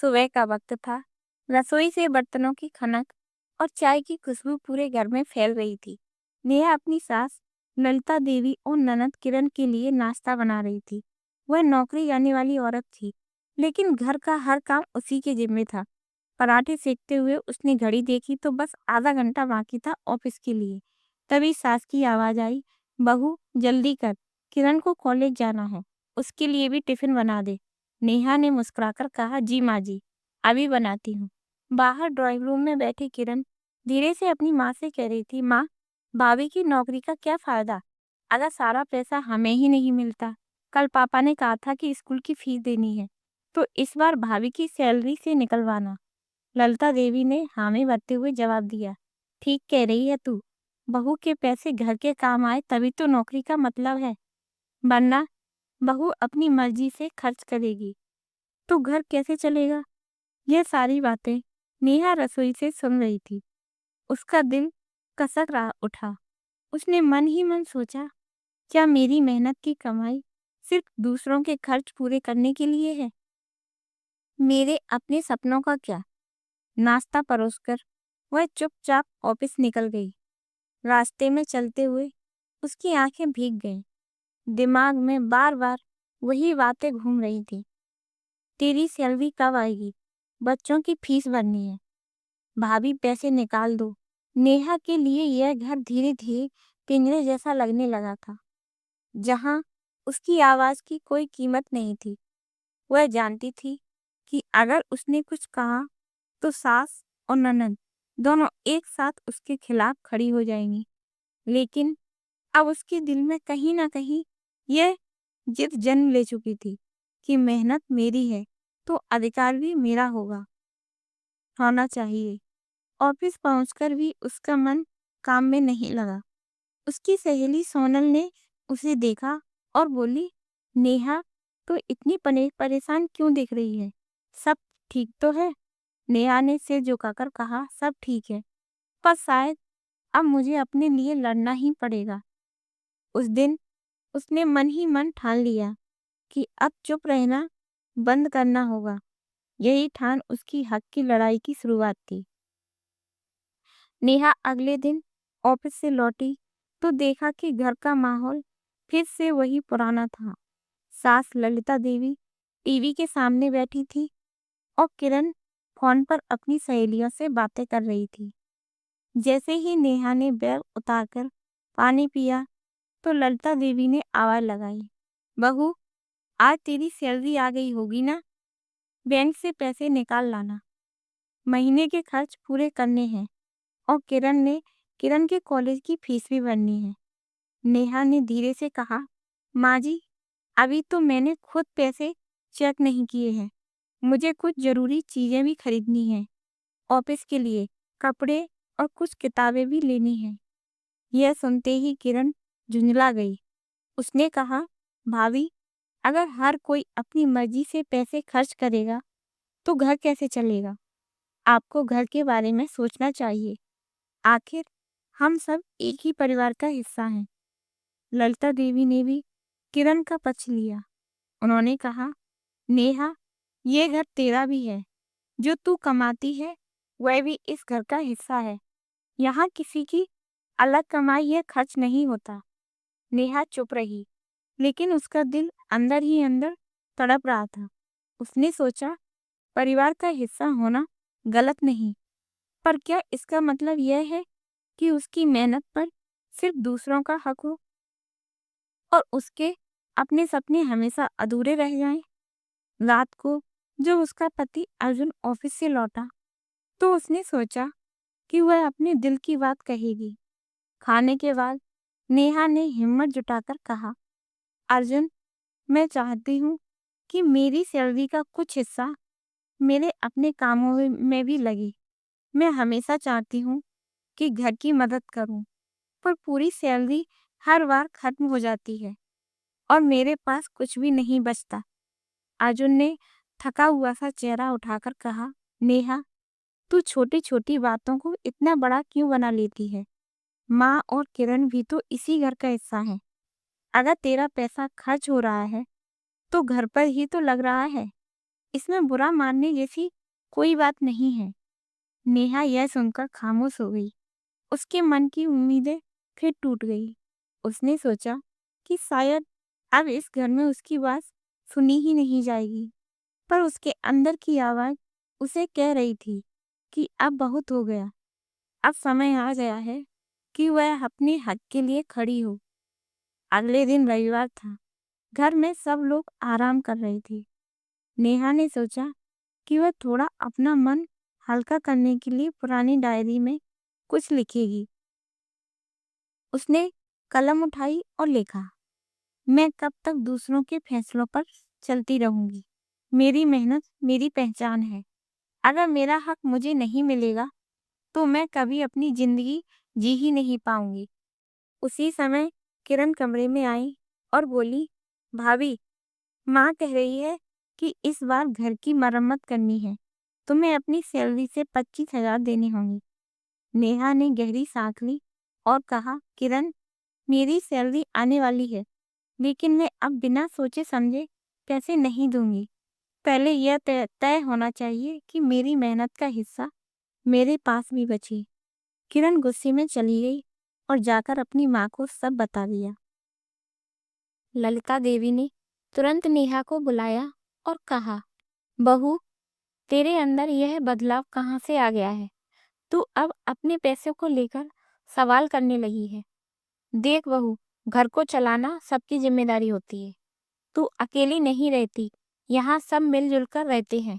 सुबह का वक्त था। रसोई से बर्तनों की खनक और चाय की खुशबू पूरे घर में फैल रही थी। नेहा अपनी सास ललिता देवी और ननद किरण के लिए नाश्ता बना रही थी। वह नौकरी जाने वाली औरत थी, लेकिन घर का हर काम उसी के जिम्मे था। पराठे सेकते हुए उसने घड़ी देखी तो बस आधा घंटा बाकी था ऑफिस के लिए। तभी सास की आवाज आई, बहू जल्दी कर, किरण को कॉलेज जाना है, उसके लिए भी टिफिन बना दे। नेहा ने मुस्कुराकर कहा, जी माँ जी, अभी बनाती हूँ। बाहर ड्राइंग रूम में बैठी किरण धीरे से अपनी माँ से कह रही थी, माँ, भाभी की नौकरी का क्या फायदा अगर सारा पैसा हमें ही नहीं मिलता। कल पापा ने कहा था कि स्कूल की फीस देनी है, तो इस बार भाभी की सैलरी से निकलवाना। ललिता देवी ने हामी भरते हुए जवाब दिया, ठीक कह रही है तू। बहू के पैसे घर के काम आए तभी तो नौकरी का मतलब है, वरना बहू अपनी मर्जी से खर्च करेगी तो घर कैसे चलेगा। यह सारी बातें नेहा रसोई से सुन रही थी। उसका दिल कसक रहा उठा। उसने मन ही मन सोचा, क्या मेरी मेहनत की कमाई सिर्फ दूसरों के खर्च पूरे करने के लिए है? मेरे अपने सपनों का क्या? नाश्ता परोसकर वह चुपचाप ऑफिस निकल गई। रास्ते में चलते हुए उसकी आंखें भीग गईं। दिमाग में बार बार वही बातें घूम रही थी। तेरी सैलरी कब आएगी? बच्चों की फीस भरनी है, भाभी पैसे निकाल दो। नेहा के लिए यह घर धीरे धीरे पिंजरे जैसा लगने लगा था, जहां उसकी आवाज की कोई कीमत नहीं थी। वह जानती थी कि अगर उसने कुछ कहा तो सास और ननद दोनों एक साथ उसके खिलाफ खड़ी हो जाएंगी। लेकिन अब उसके दिल में कहीं ना कहीं यह जिद जन्म ले चुकी थी कि मेहनत मेरी है तो अधिकार भी मेरा होना चाहिए। ऑफिस पहुंचकर भी उसका मन काम में नहीं लगा। उसकी सहेली सोनल ने उसे देखा और बोली, नेहा, तो इतनी परेशान क्यों दिख रही है? सब ठीक तो है? नेहा ने सिर झुकाकर कहा, सब ठीक है, पर शायद अब मुझे अपने लिए लड़ना ही पड़ेगा। उस दिन उसने मन ही मन ठान लिया कि अब चुप रहना बंद करना होगा। यही ठान उसकी हक की लड़ाई की शुरुआत थी। नेहा अगले दिन ऑफिस से लौटी तो देखा कि घर का माहौल फिर से वही पुराना था। सास ललिता देवी टीवी के सामने बैठी थी और किरण फोन पर अपनी सहेलियों से बातें कर रही थी। जैसे ही नेहा ने बैग उतारकर पानी पिया तो ललिता देवी ने आवाज लगाई, बहू, आज तेरी सैलरी आ गई होगी ना? बैंक से पैसे निकाल लाना, महीने के खर्च पूरे करने हैं और किरण के कॉलेज की फीस भी भरनी है। नेहा ने धीरे से कहा, माँ जी, अभी तो मैंने खुद पैसे चेक नहीं किए हैं। मुझे कुछ जरूरी चीजें भी खरीदनी हैं, ऑफिस के लिए कपड़े और कुछ किताबें भी लेनी हैं। यह सुनते ही किरण झुंझला गई। उसने कहा, भाभी, अगर हर कोई अपनी मर्जी से पैसे खर्च करेगा तो घर कैसे चलेगा? आपको घर के बारे में सोचना चाहिए। आखिर हम सब एक ही परिवार का हिस्सा हैं। ललिता देवी ने भी किरण का पक्ष लिया। उन्होंने कहा, नेहा, ये घर तेरा भी है। जो तू कमाती है वह भी इस घर का हिस्सा है। यहाँ किसी की अलग कमाई या खर्च नहीं होता। नेहा चुप रही, लेकिन उसका दिल अंदर ही अंदर तड़प रहा था। उसने सोचा, परिवार का हिस्सा होना गलत नहीं, पर क्या इसका मतलब यह है कि उसकी मेहनत पर सिर्फ दूसरों का हक हो और उसके अपने सपने हमेशा अधूरे रह जाएं? रात को जब उसका पति अर्जुन ऑफिस से लौटा तो उसने सोचा कि वह अपने दिल की बात कहेगी। खाने के बाद नेहा ने हिम्मत जुटाकर कहा, अर्जुन, मैं चाहती हूँ कि मेरी सैलरी का कुछ हिस्सा मेरे अपने कामों में भी लगे। मैं हमेशा चाहती हूँ कि घर की मदद करूँ, पर पूरी सैलरी हर बार खत्म हो जाती है और मेरे पास कुछ भी नहीं बचता। अर्जुन ने थका हुआ सा चेहरा उठाकर कहा, नेहा, तू छोटी छोटी बातों को इतना बड़ा क्यों बना लेती है? माँ और किरण भी तो इसी घर का हिस्सा है। अगर तेरा पैसा खर्च हो रहा है तो घर पर ही तो लग रहा है। इसमें बुरा मानने जैसी कोई बात नहीं है। नेहा यह सुनकर खामोश हो गई। उसके मन की उम्मीदें फिर टूट गई। उसने सोचा कि शायद अब इस घर में उसकी बात सुनी ही नहीं जाएगी। पर उसके अंदर की आवाज उसे कह रही थी कि अब बहुत हो गया। अब समय आ गया है कि वह अपने हक के लिए खड़ी हो। अगले दिन रविवार था। घर में सब लोग आराम कर रहे थे। नेहा ने सोचा कि वह थोड़ा अपना मन हल्का करने के लिए पुरानी डायरी में कुछ लिखेगी। उसने कलम उठाई और लिखा, मैं कब तक दूसरों के फैसलों पर चलती रहूंगी। मेरी मेहनत मेरी पहचान है। अगर मेरा हक मुझे नहीं मिलेगा तो मैं कभी अपनी जिंदगी जी ही नहीं पाऊंगी। उसी समय किरण कमरे में आई और बोली, भाभी, माँ कह रही है कि इस बार घर की मरम्मत करनी है। तुम्हें अपनी सैलरी से 25,000 देने होंगे। नेहा ने गहरी सांस ली और कहा, किरण, मेरी सैलरी आने वाली है, लेकिन मैं अब बिना सोचे समझे पैसे नहीं दूंगी। पहले यह तय होना चाहिए कि मेरी मेहनत का हिस्सा मेरे पास भी बचे। किरण गुस्से में चली गई और जाकर अपनी माँ को सब बता दिया। ललिता देवी ने तुरंत नेहा को बुलाया और कहा, बहू, तेरे अंदर यह बदलाव कहाँ से आ गया है? तू अब अपने पैसों को लेकर सवाल करने लगी है। देख बहू, घर को चलाना सबकी जिम्मेदारी होती है। तू अकेली नहीं रहती, यहाँ सब मिलजुल कर रहते हैं।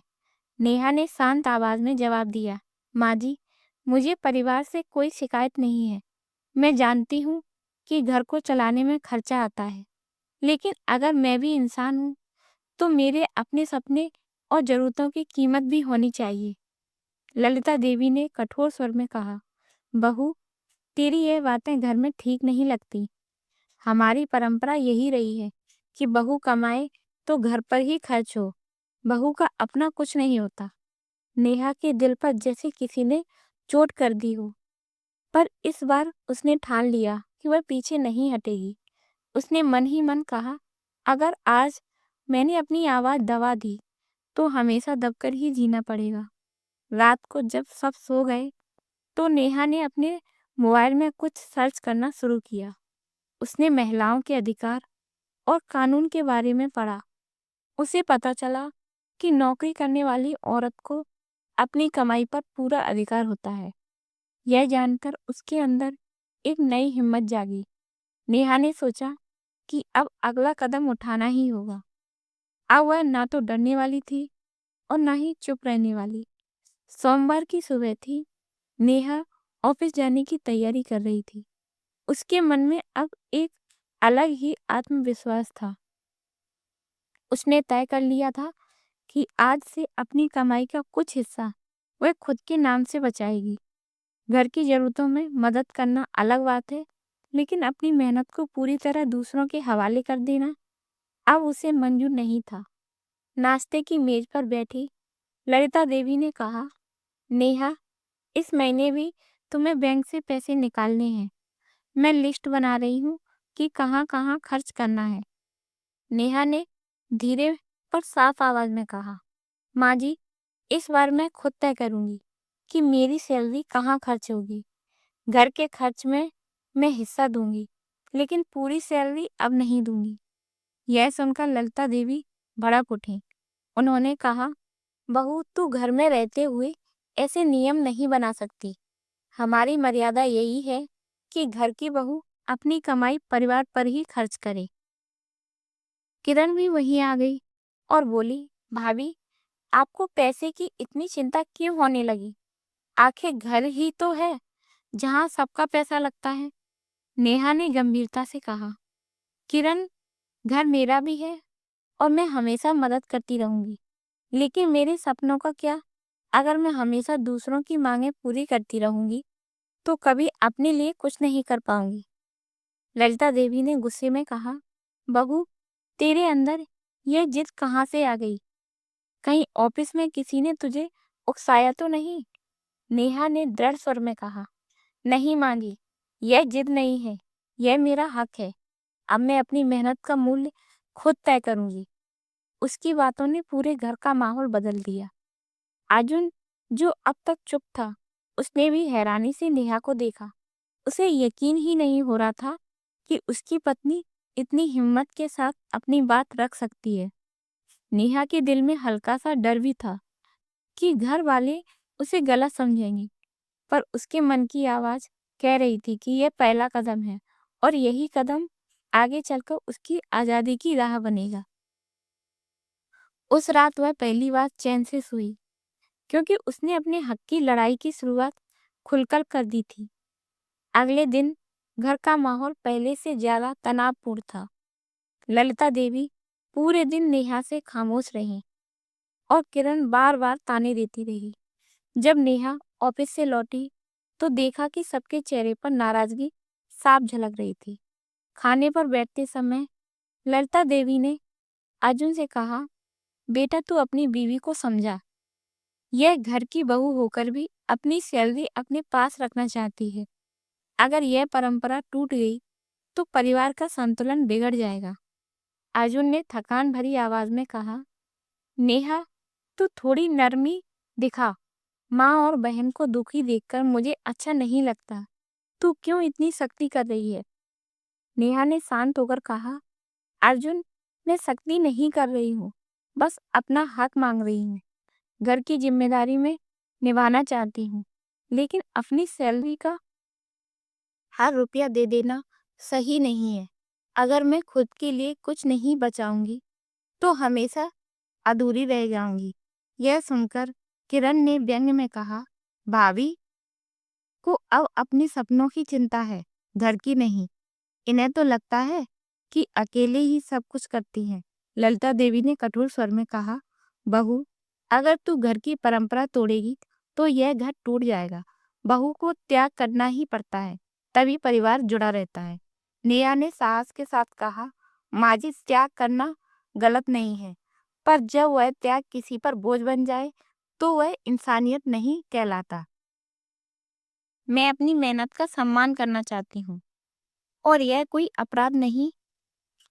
नेहा ने शांत आवाज में जवाब दिया, माँ जी, मुझे परिवार से कोई शिकायत नहीं है। मैं जानती हूँ कि घर को चलाने में खर्चा आता है, लेकिन अगर मैं भी इंसान हूँ तो मेरे अपने सपने और जरूरतों की कीमत भी होनी चाहिए। ललिता देवी ने कठोर स्वर में कहा, बहू, तेरी ये बातें घर में ठीक नहीं लगती। हमारी परंपरा यही रही है कि बहू कमाए तो घर पर ही खर्च हो। बहू का अपना कुछ नहीं होता। नेहा के दिल पर जैसे किसी ने चोट कर दी हो, पर इस बार उसने ठान लिया कि वह पीछे नहीं हटेगी। उसने मन ही मन कहा, अगर आज मैंने अपनी आवाज दबा दी तो हमेशा दबकर ही जीना पड़ेगा। रात को जब सब सो गए तो नेहा ने अपने मोबाइल में कुछ सर्च करना शुरू किया। उसने महिलाओं के अधिकार और कानून के बारे में पढ़ा। उसे पता चला कि नौकरी करने वाली औरत को अपनी कमाई पर पूरा अधिकार होता है। यह जानकर उसके अंदर एक नई हिम्मत जागी। नेहा ने सोचा कि अब अगला कदम उठाना ही होगा। अब वह ना तो डरने वाली थी और ना ही चुप रहने वाली। सोमवार की सुबह थी। नेहा ऑफिस जाने की तैयारी कर रही थी। उसके मन में अब एक अलग ही आत्मविश्वास था। उसने तय कर लिया था कि आज से अपनी कमाई का कुछ हिस्सा वह खुद के नाम से बचाएगी। घर की जरूरतों में मदद करना अलग बात है, लेकिन अपनी मेहनत को पूरी तरह दूसरों के हवाले कर देना अब उसे मंजूर नहीं था। नाश्ते की मेज पर बैठी ललिता देवी ने कहा, नेहा, इस महीने भी तुम्हें बैंक से पैसे निकालने हैं। मैं लिस्ट बना रही हूँ कि कहाँ कहाँ खर्च करना है। नेहा ने धीरे पर साफ आवाज में कहा, माँ जी, इस बार मैं खुद तय करूंगी कि मेरी सैलरी कहाँ खर्च होगी। घर के खर्च में मैं हिस्सा दूंगी, लेकिन पूरी सैलरी अब नहीं दूंगी। यह सुनकर ललिता देवी भड़क उठी। उन्होंने कहा, बहू, तू घर में रहते हुए ऐसे नियम नहीं बना सकती। हमारी मर्यादा यही है कि घर की बहू अपनी कमाई परिवार पर ही खर्च करे। किरण भी वहीं आ गई और बोली, भाभी, आपको पैसे की इतनी चिंता क्यों होने लगी? आखिर घर ही तो है जहाँ सबका पैसा लगता है। नेहा ने गंभीरता से कहा, किरण, घर मेरा भी है और मैं हमेशा मदद करती रहूंगी, लेकिन मेरे सपनों का क्या? अगर मैं हमेशा दूसरों की मांगें पूरी करती रहूंगी तो कभी अपने लिए कुछ नहीं कर पाऊंगी। ललिता देवी ने गुस्से में कहा, बहू, तेरे अंदर यह जिद कहाँ से आ गई? कहीं ऑफिस में किसी ने तुझे उकसाया तो नहीं? नेहा ने दृढ़ स्वर में कहा, नहीं माँ जी, यह जिद नहीं है, यह मेरा हक है। अब मैं अपनी मेहनत का मूल्य खुद तय करूंगी। उसकी बातों ने पूरे घर का माहौल बदल दिया। अर्जुन, जो अब तक चुप था, उसने भी हैरानी से नेहा को देखा। उसे यकीन ही नहीं हो रहा था कि उसकी पत्नी इतनी हिम्मत के साथ अपनी बात रख सकती है। नेहा के दिल में हल्का सा डर भी था कि घर वाले उसे गलत समझेंगे, पर उसके मन की आवाज कह रही थी कि यह पहला कदम है और यही कदम आगे चलकर उसकी आजादी की राह बनेगा। उस रात वह पहली बार चैन से सोई, क्योंकि उसने अपने हक की लड़ाई की शुरुआत खुलकर कर दी थी। अगले दिन घर का माहौल पहले से ज्यादा तनावपूर्ण था। ललिता देवी पूरे दिन नेहा से खामोश रही और किरण बार बार ताने देती रही। जब नेहा ऑफिस से लौटी तो देखा कि सबके चेहरे पर नाराजगी साफ झलक रही थी। खाने पर बैठते समय ललिता देवी ने अर्जुन से कहा, बेटा तू अपनी बीवी को समझा। यह घर की बहू होकर भी अपनी सैलरी अपने पास रखना चाहती है। अगर यह परंपरा टूट गई तो परिवार का संतुलन बिगड़ जाएगा। अर्जुन ने थकान भरी आवाज में कहा, नेहा तू थोड़ी नरमी दिखा। माँ और बहन को दुखी देखकर मुझे अच्छा नहीं लगता। तू क्यों इतनी सख्ती कर रही है? नेहा ने शांत होकर कहा, अर्जुन, मैं सख्ती नहीं कर रही हूँ, बस अपना हक मांग रही हूँ। घर की जिम्मेदारी में निभाना चाहती हूँ, लेकिन अपनी सैलरी का हर रुपया दे देना सही नहीं है। अगर मैं खुद के लिए कुछ नहीं बचाऊंगी तो हमेशा अधूरी रह जाऊंगी। यह सुनकर किरण ने व्यंग में कहा, भाभी को अब अपने सपनों की चिंता है, घर की नहीं। इन्हें तो लगता है कि अकेले ही सब कुछ करती हैं। ललिता देवी ने कठोर स्वर में कहा, बहू, अगर तू घर की परंपरा तोड़ेगी तो यह घर टूट जाएगा। बहू को त्याग करना ही पड़ता है, तभी परिवार जुड़ा रहता है। नेहा ने साहस के साथ कहा, माँ जी, त्याग करना गलत नहीं है, पर जब वह त्याग किसी पर बोझ बन जाए तो वह इंसानियत नहीं कहलाता। मैं अपनी मेहनत का सम्मान करना चाहती हूँ और यह कोई अपराध नहीं।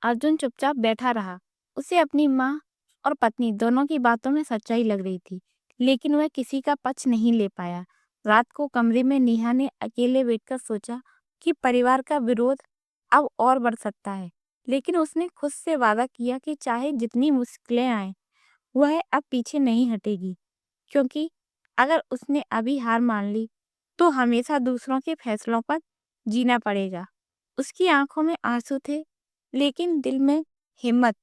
अर्जुन चुपचाप बैठा रहा। उसे अपनी माँ और पत्नी दोनों की बातों में सच्चाई लग रही थी, लेकिन वह किसी का पक्ष नहीं ले पाया। रात को कमरे में नेहा ने अकेले बैठकर सोचा कि परिवार का विरोध अब और बढ़ सकता है, लेकिन उसने खुद से वादा किया कि चाहे जितनी मुश्किलें आए, वह अब पीछे नहीं हटेगी, क्योंकि अगर उसने अभी हार मान ली तो हमेशा दूसरों के फैसलों पर जीना पड़ेगा। उसकी आंखों में आंसू थे, लेकिन दिल में हिम्मत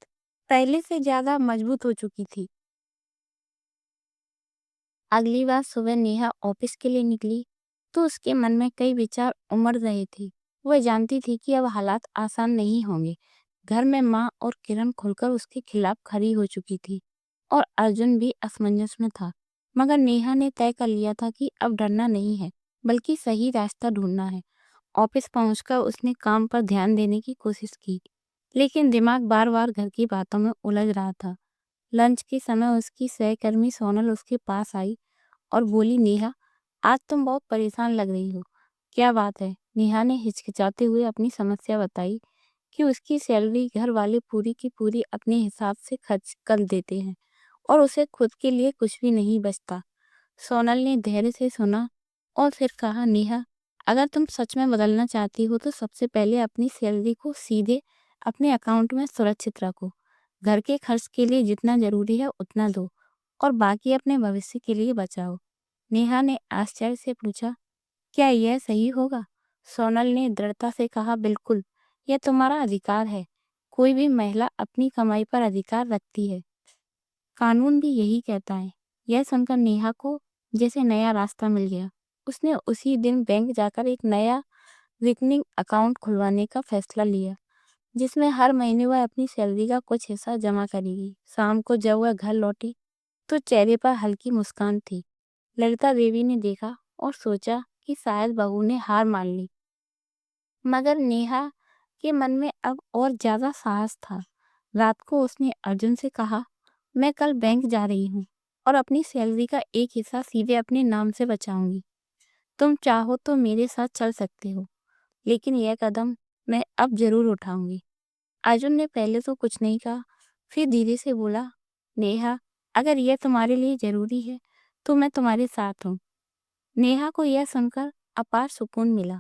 पहले से ज्यादा मजबूत हो चुकी थी। अगली बार सुबह नेहा ऑफिस के लिए निकली तो उसके मन में कई विचार उमड़ रहे थे। वह जानती थी कि अब हालात आसान नहीं होंगे। घर में माँ और किरण खुलकर उसके खिलाफ खड़ी हो चुकी थी और अर्जुन भी असमंजस में था। मगर नेहा ने तय कर लिया था कि अब डरना नहीं है, बल्कि सही रास्ता ढूंढना है। ऑफिस पहुंचकर उसने काम पर ध्यान देने की कोशिश की, लेकिन दिमाग बार बार घर की बातों में उलझ रहा था। लंच के समय उसकी सहकर्मी सोनल उसके पास आई और बोली, नेहा, आज तुम बहुत परेशान लग रही हो। क्या बात है? नेहा ने हिचकिचाते हुए अपनी समस्या बताई कि उसकी सैलरी घर वाले पूरी की पूरी अपने हिसाब से खर्च कर देते हैं और उसे खुद के लिए कुछ भी नहीं बचता। सोनल ने धैर्य से सुना और फिर कहा, नेहा, अगर तुम सच में बदलना चाहती हो तो सबसे पहले अपनी सैलरी को सीधे अपने अकाउंट में सुरक्षित रखो। घर के खर्च के लिए जितना जरूरी है उतना दो और बाकी अपने भविष्य के लिए बचाओ। नेहा ने आश्चर्य से पूछा, क्या यह सही होगा? सोनल ने दृढ़ता से कहा, बिल्कुल, यह तुम्हारा अधिकार है। कोई भी महिला अपनी कमाई पर अधिकार रखती है। कानून भी यही कहता है। यह सुनकर नेहा को जैसे नया रास्ता मिल गया। उसने उसी दिन बैंक जाकर एक नया रिकरिंग अकाउंट खुलवाने का फैसला लिया, जिसमें हर महीने वह अपनी सैलरी का कुछ हिस्सा जमा करेगी। शाम को जब वह घर लौटी तो चेहरे पर हल्की मुस्कान थी। ललिता देवी ने देखा और सोचा कि शायद बहू ने हार मान ली, मगर नेहा के मन में अब और ज्यादा साहस था। रात को उसने अर्जुन से कहा, मैं कल बैंक जा रही हूँ और अपनी सैलरी का एक हिस्सा सीधे अपने नाम से बचाऊंगी। तुम चाहो तो मेरे साथ चल सकते हो, लेकिन यह कदम मैं अब जरूर उठाऊंगी। अर्जुन ने पहले तो कुछ नहीं कहा, फिर धीरे से बोला, नेहा, अगर यह तुम्हारे लिए जरूरी है तो मैं तुम्हारे साथ हूँ। नेहा को यह सुनकर अपार सुकून मिला।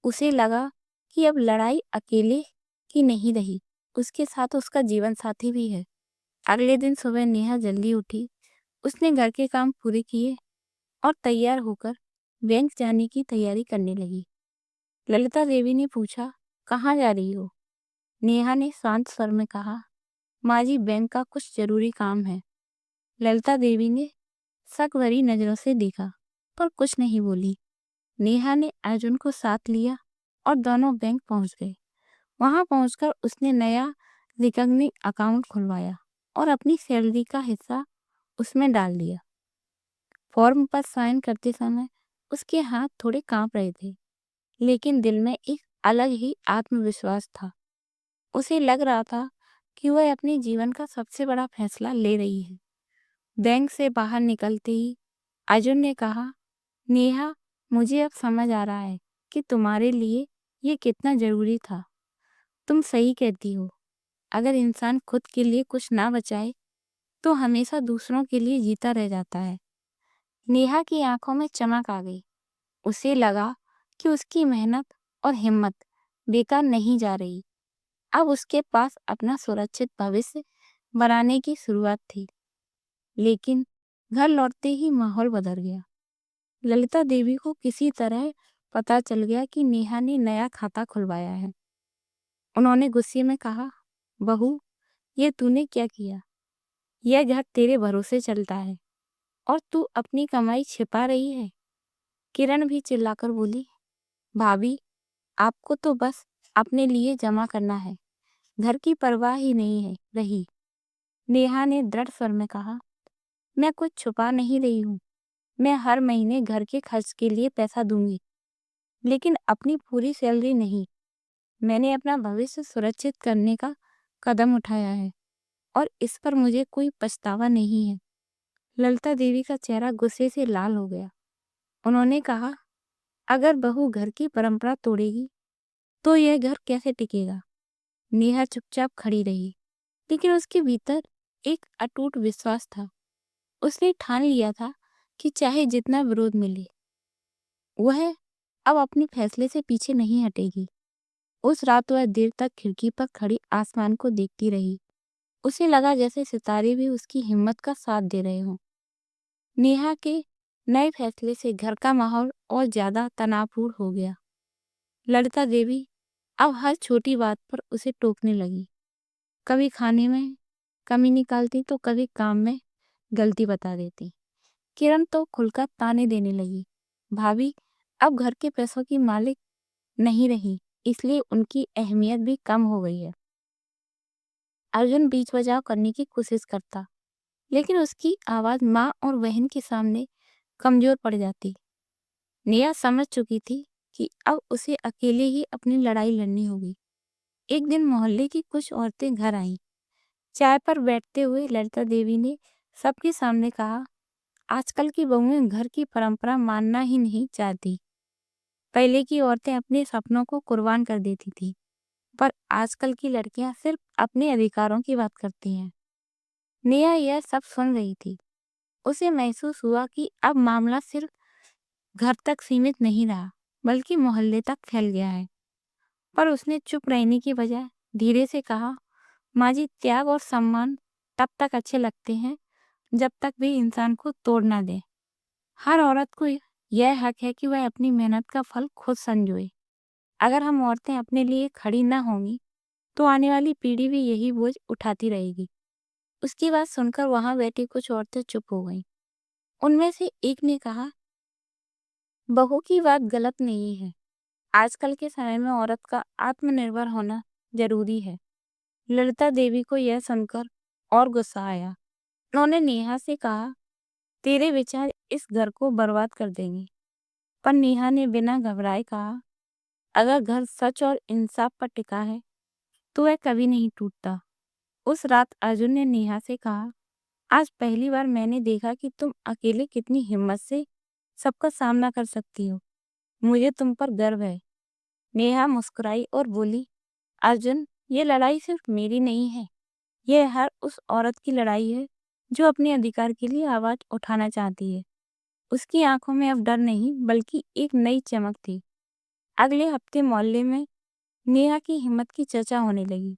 उसे लगा कि अब लड़ाई अकेले की नहीं रही, उसके साथ उसका जीवन साथी भी है। अगले दिन सुबह नेहा जल्दी उठी। उसने घर के काम पूरे किए और तैयार होकर बैंक जाने की तैयारी करने लगी। ललिता देवी ने पूछा, कहाँ जा रही हो? नेहा ने शांत स्वर में कहा, माँ जी, बैंक का कुछ जरूरी काम है। ललिता देवी ने शक भरी नजरों से देखा पर कुछ नहीं बोली। नेहा ने अर्जुन को साथ लिया और दोनों बैंक पहुंच गए। वहां पहुंचकर उसने नया रिकरिंग अकाउंट खुलवाया और अपनी सैलरी का हिस्सा उसमें डाल दिया। फॉर्म पर साइन करते समय उसके हाथ थोड़े कांप रहे थे, लेकिन दिल में एक अलग ही आत्मविश्वास था। उसे लग रहा था कि वह अपने जीवन का सबसे बड़ा फैसला ले रही है। बैंक से बाहर निकलते ही अर्जुन ने कहा, नेहा, मुझे अब समझ आ रहा है कि तुम्हारे लिए ये कितना जरूरी था। तुम सही कहती हो, अगर इंसान खुद के लिए कुछ ना बचाए तो हमेशा दूसरों के लिए जीता रह जाता है। नेहा की आंखों में चमक आ गई। उसे लगा कि उसकी मेहनत और हिम्मत बेकार नहीं जा रही। अब उसके पास अपना सुरक्षित भविष्य बनाने की शुरुआत थी। लेकिन घर लौटते ही माहौल बदल गया। ललिता देवी को किसी तरह पता चल गया कि नेहा ने नया खाता खुलवाया है। उन्होंने गुस्से में कहा, बहू, ये तूने क्या किया? यह घर तेरे भरोसे चलता है और तू अपनी कमाई छिपा रही है। किरण भी चिल्लाकर बोली, भाभी, आपको तो बस अपने लिए जमा करना है, घर की परवाह ही नहीं है रही। नेहा ने दृढ़ स्वर में कहा, मैं कुछ छुपा नहीं रही हूँ। मैं हर महीने घर के खर्च के लिए पैसा दूंगी, लेकिन अपनी पूरी सैलरी नहीं। मैंने अपना भविष्य सुरक्षित करने का कदम उठाया है और इस पर मुझे कोई पछतावा नहीं है। ललिता देवी का चेहरा गुस्से से लाल हो गया। उन्होंने कहा, अगर बहू घर की परंपरा तोड़ेगी तो यह घर कैसे टिकेगा? नेहा चुपचाप खड़ी रही, लेकिन उसके भीतर एक अटूट विश्वास था। उसने ठान लिया था कि चाहे जितना विरोध मिले, वह अब अपने फैसले से पीछे नहीं हटेगी। उस रात वह देर तक खिड़की पर खड़ी आसमान को देखती रही। उसे लगा जैसे सितारे भी उसकी हिम्मत का साथ दे रहे हों। नेहा के नए फैसले से घर का माहौल और ज्यादा तनावपूर्ण हो गया। ललिता देवी अब हर छोटी बात पर उसे टोकने लगी। कभी खाने में कमी निकालती तो कभी काम में गलती बता देती। किरण तो खुलकर ताने देने लगी, भाभी, अब घर के पैसों की मालिक नहीं रही, इसलिए उनकी अहमियत भी कम हो गई है। अर्जुन बीच बचाव करने की कोशिश करता, लेकिन उसकी आवाज माँ और बहन के सामने कमजोर पड़ जाती। नेहा समझ चुकी थी कि अब उसे अकेले ही अपनी लड़ाई लड़नी होगी। एक दिन मोहल्ले की कुछ औरतें घर आईं। चाय पर बैठते हुए ललिता देवी ने सबके सामने कहा, आजकल की बहुएं घर की परंपरा मानना ही नहीं चाहती। पहले की औरतें अपने सपनों को कुर्बान कर देती थी, पर आजकल की लड़कियां सिर्फ अपने अधिकारों की बात करती हैं। नेहा यह सब सुन रही थी। उसे महसूस हुआ कि अब मामला सिर्फ घर तक सीमित नहीं रहा, बल्कि मोहल्ले तक फैल गया है। पर उसने चुप रहने की बजाय धीरे से कहा, माँ जी, त्याग और सम्मान तब तक अच्छे लगते हैं जब तक भी इंसान को तोड़ ना दे। हर औरत को यह हक है कि वह अपनी मेहनत का फल खुद संजोए। अगर हम औरतें अपने लिए खड़ी ना होंगी तो आने वाली पीढ़ी भी यही बोझ उठाती रहेगी। उसकी बात सुनकर वहां बैठी कुछ औरतें चुप हो गईं। उनमें से एक ने कहा, बहू की बात गलत नहीं है। आजकल के समय में औरत का आत्मनिर्भर होना जरूरी है। ललिता देवी को यह सुनकर और गुस्सा आया। उन्होंने नेहा से कहा, तेरे विचार इस घर को बर्बाद कर देंगे। पर नेहा ने बिना घबराए कहा, अगर घर सच और इंसाफ पर टिका है तो वह कभी नहीं टूटता। उस रात अर्जुन ने नेहा से कहा, आज पहली बार मैंने देखा कि तुम अकेले कितनी हिम्मत से सबका सामना कर सकती हो। मुझे तुम पर गर्व है। नेहा मुस्कुराई और बोली, अर्जुन, ये लड़ाई सिर्फ मेरी नहीं है, यह हर उस औरत की लड़ाई है जो अपने अधिकार के लिए आवाज उठाना चाहती है। उसकी आंखों में अब डर नहीं बल्कि एक नई चमक थी। अगले हफ्ते मोहल्ले में नेहा की हिम्मत की चर्चा होने लगी।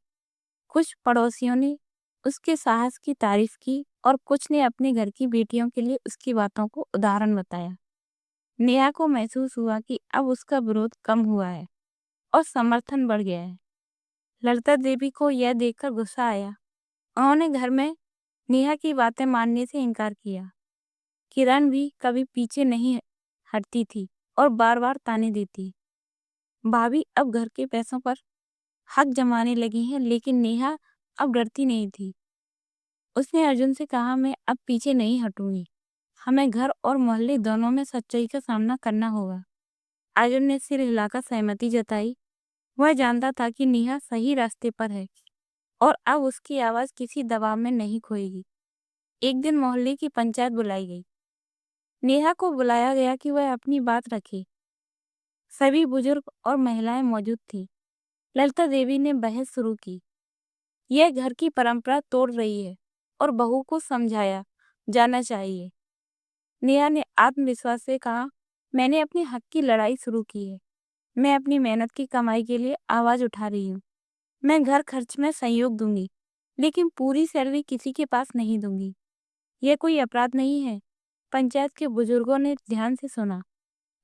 कुछ पड़ोसियों ने उसके साहस की तारीफ की और कुछ ने अपने घर की बेटियों के लिए उसकी बातों को उदाहरण बताया। नेहा को महसूस हुआ कि अब उसका विरोध कम हुआ है और समर्थन बढ़ गया है। ललिता देवी को यह देखकर गुस्सा आया। उन्होंने घर में नेहा की बातें मानने से इनकार किया। किरण भी कभी पीछे नहीं हटती थी और बार बार ताने देती, भाभी अब घर के पैसों पर हक जमाने लगी हैं। लेकिन नेहा अब डरती नहीं थी। उसने अर्जुन से कहा, मैं अब पीछे नहीं हटूंगी। हमें घर और मोहल्ले दोनों में सच्चाई का सामना करना होगा। अर्जुन ने सिर हिलाकर सहमति जताई। वह जानता था कि नेहा सही रास्ते पर है और अब उसकी आवाज किसी दबाव में नहीं खोएगी। एक दिन मोहल्ले की पंचायत बुलाई गई। नेहा को बुलाया गया कि वह अपनी बात रखे। सभी बुजुर्ग और महिलाएं मौजूद थी। ललिता देवी ने बहस शुरू की। यह घर की परंपरा तोड़ रही है और बहू को समझाया जाना चाहिए। नेहा ने आत्मविश्वास से कहा, मैंने अपने हक की लड़ाई शुरू की है। मैं अपनी मेहनत की कमाई के लिए आवाज उठा रही हूँ। मैं घर खर्च में सहयोग दूंगी, लेकिन पूरी सैलरी किसी के पास नहीं दूंगी। यह कोई अपराध नहीं है। पंचायत के बुजुर्गों ने ध्यान से सुना।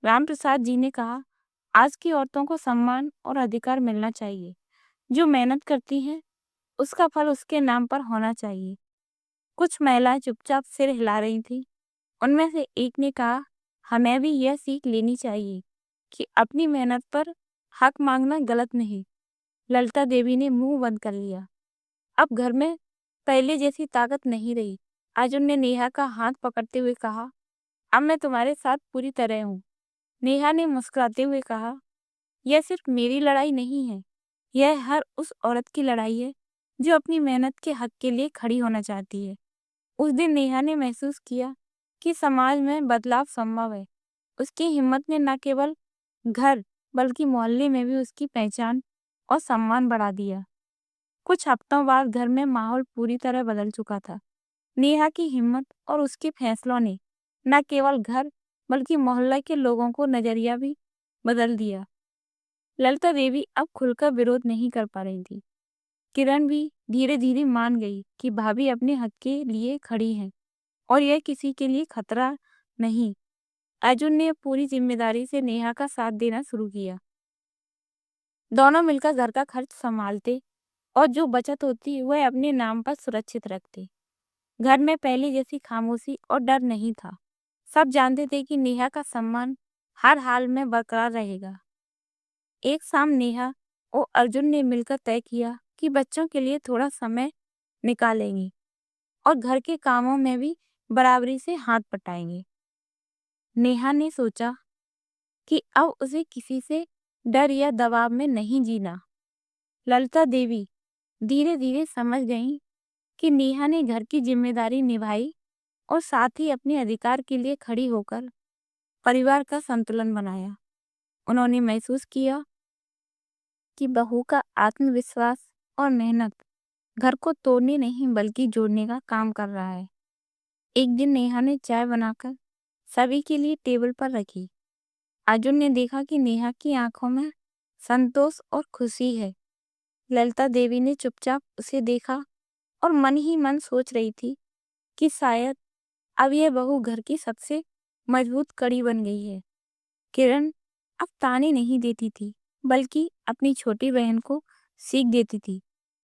रामप्रसाद जी ने कहा, आज की औरतों को सम्मान और अधिकार मिलना चाहिए। जो मेहनत करती हैं उसका फल उसके नाम पर होना चाहिए। कुछ महिलाएं चुपचाप सिर हिला रही थीं। उनमें से एक ने कहा, हमें भी यह सीख लेनी चाहिए कि अपनी मेहनत पर हक मांगना गलत नहीं। ललिता देवी ने मुंह बंद कर लिया। अब घर में पहले जैसी ताकत नहीं रही। अर्जुन ने नेहा का हाथ पकड़ते हुए कहा, अब मैं तुम्हारे साथ पूरी तरह हूँ। नेहा ने मुस्कुराते हुए कहा, यह सिर्फ मेरी लड़ाई नहीं है, यह हर उस औरत की लड़ाई है जो अपनी मेहनत के हक के लिए खड़ी होना चाहती है। उस दिन नेहा ने महसूस किया कि समाज में बदलाव संभव है। उसकी हिम्मत ने न केवल घर बल्कि मोहल्ले में भी उसकी पहचान और सम्मान बढ़ा दिया। कुछ हफ्तों बाद घर में माहौल पूरी तरह बदल चुका था। नेहा की हिम्मत और उसके फैसलों ने न केवल घर बल्कि मोहल्ले के लोगों को नजरिया भी बदल दिया। ललिता देवी अब खुलकर विरोध नहीं कर पा रही थी। किरण भी धीरे धीरे मान गई कि भाभी अपने हक के लिए खड़ी हैं और यह किसी के लिए खतरा नहीं। अर्जुन ने पूरी जिम्मेदारी से नेहा का साथ देना शुरू किया। दोनों मिलकर घर का खर्च संभालते और जो बचत होती वह अपने नाम पर सुरक्षित रखते। घर में पहले जैसी खामोशी और डर नहीं था। सब जानते थे कि नेहा का सम्मान हर हाल में बरकरार रहेगा। एक शाम नेहा और अर्जुन ने मिलकर तय किया कि बच्चों के लिए थोड़ा समय निकालेंगे और घर के कामों में भी बराबरी से हाथ बटाएंगे। नेहा ने सोचा कि अब उसे किसी से डर या दबाव में नहीं जीना। ललिता देवी धीरे धीरे समझ गई कि नेहा ने घर की जिम्मेदारी निभाई और साथ ही अपने अधिकार के लिए खड़ी होकर परिवार का संतुलन बनाया। उन्होंने महसूस किया कि बहू का आत्मविश्वास और मेहनत घर को तोड़ने नहीं बल्कि जोड़ने का काम कर रहा है। एक दिन नेहा ने चाय बनाकर सभी के लिए टेबल पर रखी। अर्जुन ने देखा कि नेहा की आंखों में संतोष और खुशी है। ललिता देवी ने चुपचाप उसे देखा और मन ही मन सोच रही थी कि शायद अब यह बहू घर की सबसे मजबूत कड़ी बन गई है। किरण अब ताने नहीं देती थी बल्कि अपनी छोटी बहन को सीख देती थी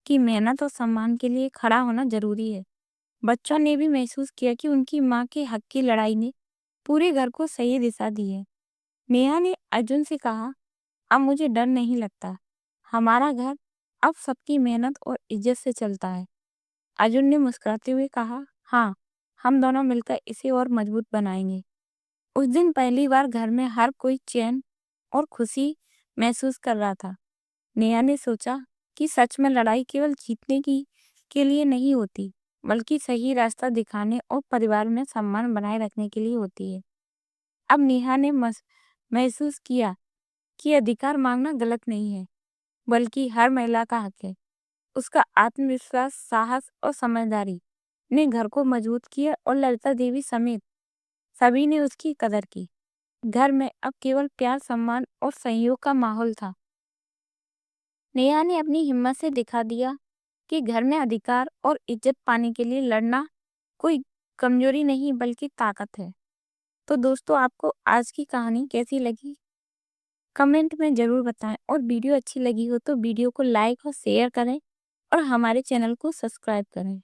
कि मेहनत और सम्मान के लिए खड़ा होना जरूरी है। बच्चों ने भी महसूस किया कि उनकी माँ के हक की लड़ाई ने पूरे घर को सही दिशा दी है। नेहा ने अर्जुन से कहा, अब मुझे डर नहीं लगता। हमारा घर अब सबकी मेहनत और इज्जत से चलता है। अर्जुन ने मुस्कुराते हुए कहा, हाँ, हम दोनों मिलकर इसे और मजबूत बनाएंगे। उस दिन पहली बार घर में हर कोई चैन और खुशी महसूस कर रहा था। नेहा ने सोचा कि सच में लड़ाई केवल जीतने की के लिए नहीं होती बल्कि सही रास्ता दिखाने और परिवार में सम्मान बनाए रखने के लिए होती है। अब नेहा ने महसूस किया कि अधिकार मांगना गलत नहीं है बल्कि हर महिला का हक है। उसका आत्मविश्वास, साहस और समझदारी ने घर को मजबूत किया और ललिता देवी समेत सभी ने उसकी कदर की। घर में अब केवल प्यार, सम्मान और सहयोग का माहौल था। नेहा ने अपनी हिम्मत से दिखा दिया कि घर में अधिकार और इज्जत पाने के लिए लड़ना कोई कमजोरी नहीं बल्कि ताकत है। तो दोस्तों, आपको आज की कहानी कैसी लगी कमेंट में ज़रूर बताएं, और वीडियो अच्छी लगी हो तो वीडियो को लाइक और शेयर करें और हमारे चैनल को सब्सक्राइब करें।